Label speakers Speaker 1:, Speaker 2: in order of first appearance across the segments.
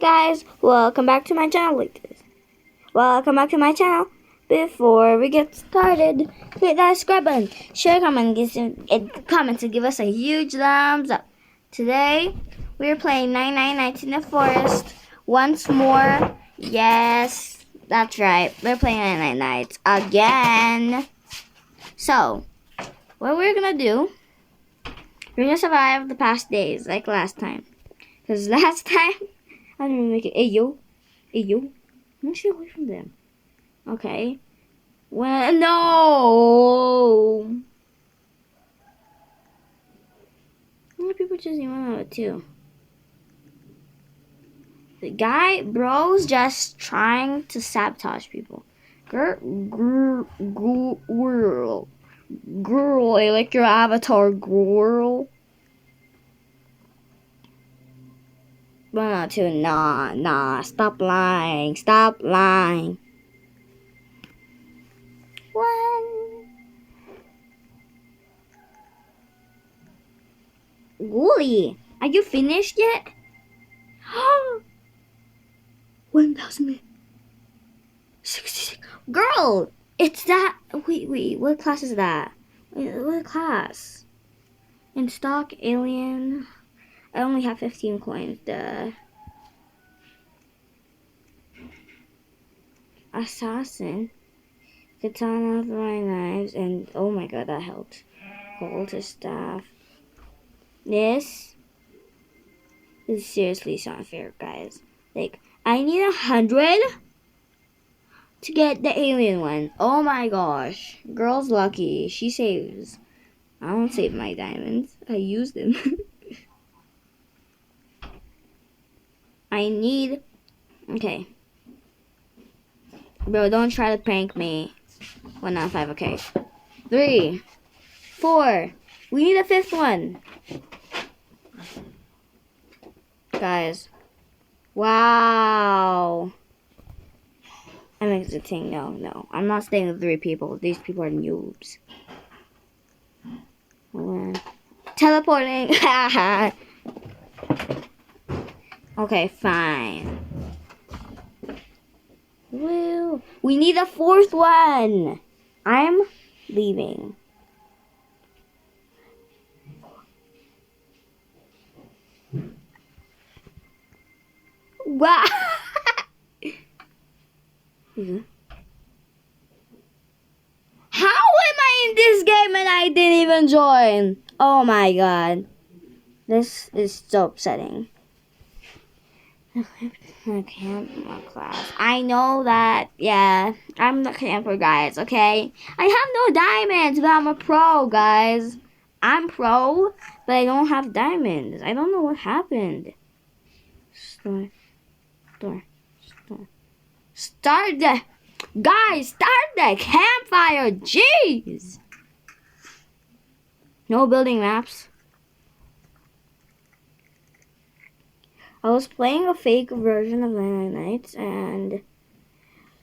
Speaker 1: Hi guys, welcome back to my channel. Welcome back to my channel. Before we get started, hit that subscribe button, share, comment, and give us a huge thumbs up. Today we're playing 99 Nights in the Forest once more. Yes, that's right. We're playing 99 Nights again. So, what we're gonna do? We're gonna survive the past days like last time. Cause last time I didn't even make it. Hey yo. I'm gonna stay away from them. Okay. Well, no. How many people just even out of two? The guy, bro's just trying to sabotage people. Girl, I like your avatar, girl. But not too. Nah. Stop lying. One. Wooly, are you finished yet? 1,066. Girl, it's that. Wait. What class is that? What class? In stock, alien. I only have 15 coins. The assassin. Katana, throwing knives, and oh my god, that helped. Hold his staff. This is seriously so unfair, guys. Like, I need 100 to get the alien one. Oh my gosh. Girl's lucky. She saves. I don't save my diamonds. I use them. I need... Okay. Bro, don't try to prank me. 195, okay. 3, 4. We need a 5th one. Guys. Wow. I'm exiting. No. I'm not staying with 3 people. These people are noobs. Teleporting. Okay, fine. Woo. We need a 4th one. I'm leaving. Wow. How am I in this game and I didn't even join? Oh my god. This is so upsetting. Camper class. I know that, yeah. I'm the camper, guys, okay? I have no diamonds, but I'm a pro, guys. I'm pro, but I don't have diamonds. I don't know what happened. Start the... Guys, start the campfire. Jeez. No building maps. I was playing a fake version of 99 Nights, and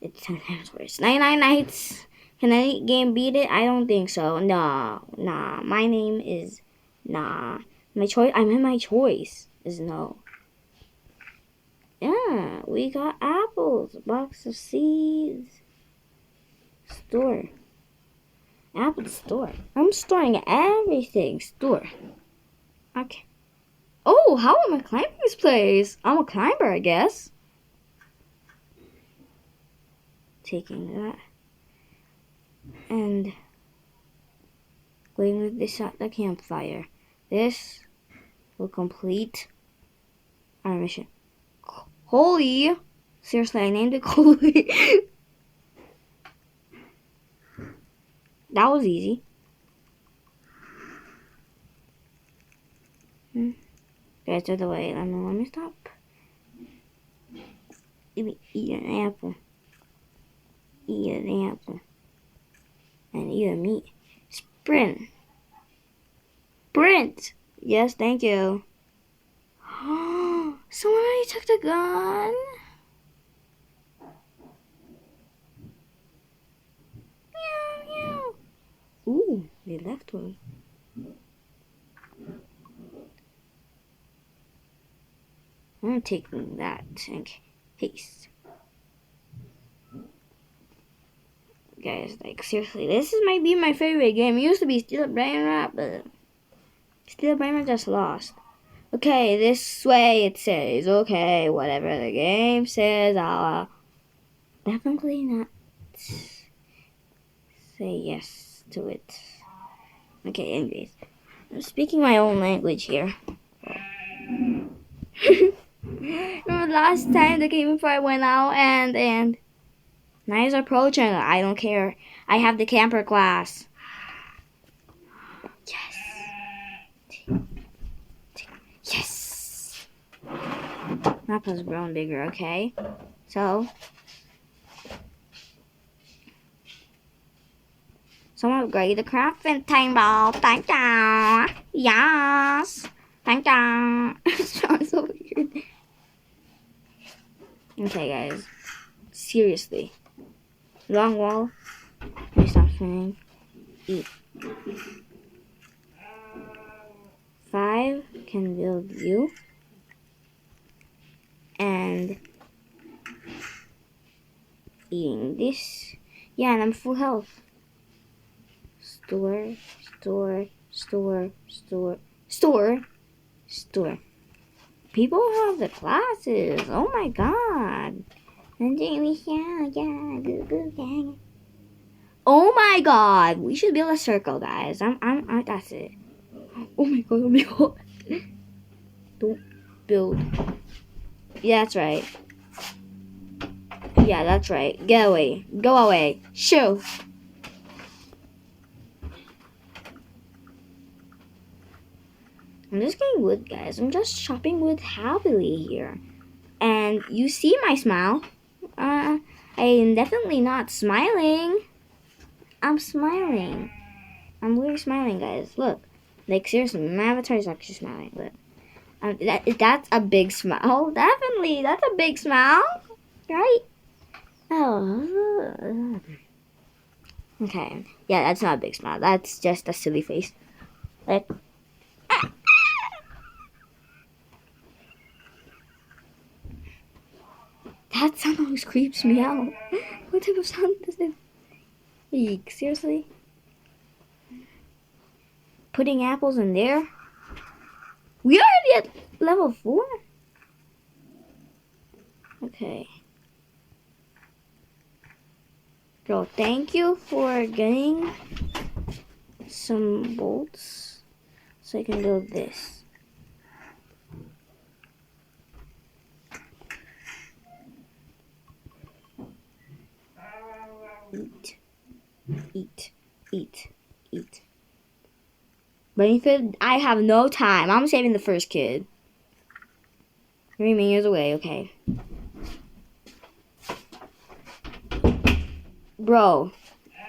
Speaker 1: it's 10 times worse. 99 Nights. Can any game beat it? I don't think so. Nah. My name is nah. My choice. I meant my choice is no. Yeah, we got apples, a box of seeds. Store. Apple store. I'm storing everything. Store. Okay. Oh, how am I climbing this place? I'm a climber, I guess. Taking that. And going with this at the campfire. This will complete our mission. Holy! Seriously, I named it Holy. That was easy. Guys, out of the way. Let me stop. Eat an apple. Eat an apple. And eat a meat. Sprint. Yes, thank you. Someone already took the gun. Meow. Ooh, they left one. I'm taking that in case. Guys, like seriously, this might be my favorite game. It used to be Steel Brain Rot, but Steel Brain Rot just lost. Okay, this way it says. Okay, whatever the game says, I'll definitely not say yes to it. Okay, anyways, I'm speaking my own language here. Remember last time the game before I went out and night is approaching. I don't care. I have the camper class. Yes. Yes. Map has grown bigger. Okay. So upgrade the crafting table. Thank you. Yes. Thank you. It sounds so weird. Okay, guys. Seriously. Long wall. Let me stop saying. Eat. 5 can build you. And eating this. Yeah, and I'm full health. Store. People have the classes. Oh my god. Oh my god. We should build a circle, guys. That's it. Oh my god. Don't build. Yeah, that's right. Yeah, that's right. Get away. Go away. Shoo. I'm just getting wood, guys. I'm just chopping wood happily here. And you see my smile. I am definitely not smiling. I'm smiling. I'm really smiling, guys. Look. Like, seriously, my avatar is actually smiling. But that's a big smile. Definitely. That's a big smile. Right? Oh. Okay. Yeah, that's not a big smile. That's just a silly face. Like, that sound always creeps me out. What type of sound does it? Eek, seriously? Putting apples in there? We already at level 4? Okay. Girl, thank you for getting some bolts so I can build this. Eat. But I have no time. I'm saving the first kid. 3 meters away, okay. Bro.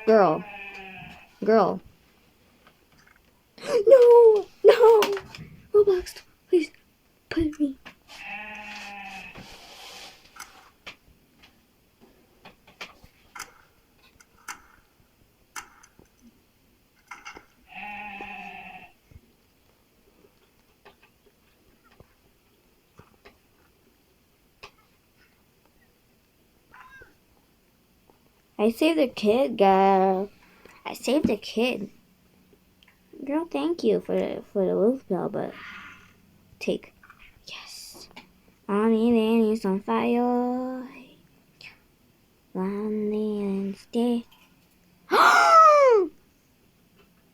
Speaker 1: Girl. No! Roblox, please put me. I saved the kid, girl. I saved the kid. Girl, thank you for the wolf bell, but take. Yes. On the land is on fire. Landing and stay. Girl!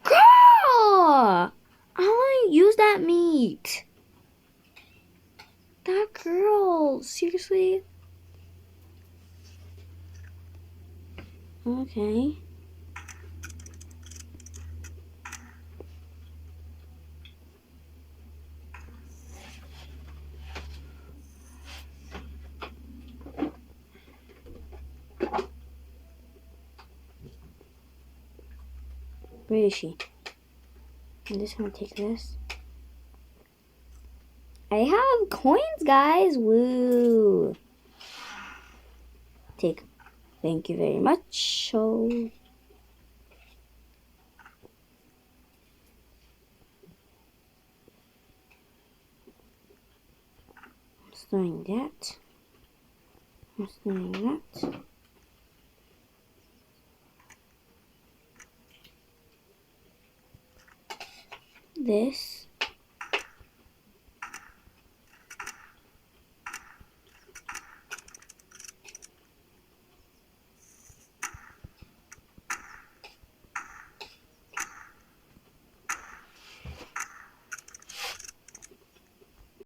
Speaker 1: I want to use that meat. That girl. Seriously? Okay. Where is she? I'm just gonna take this. I have coins, guys. Woo. Take. Thank you very much. So. Just doing that. Just doing that. This.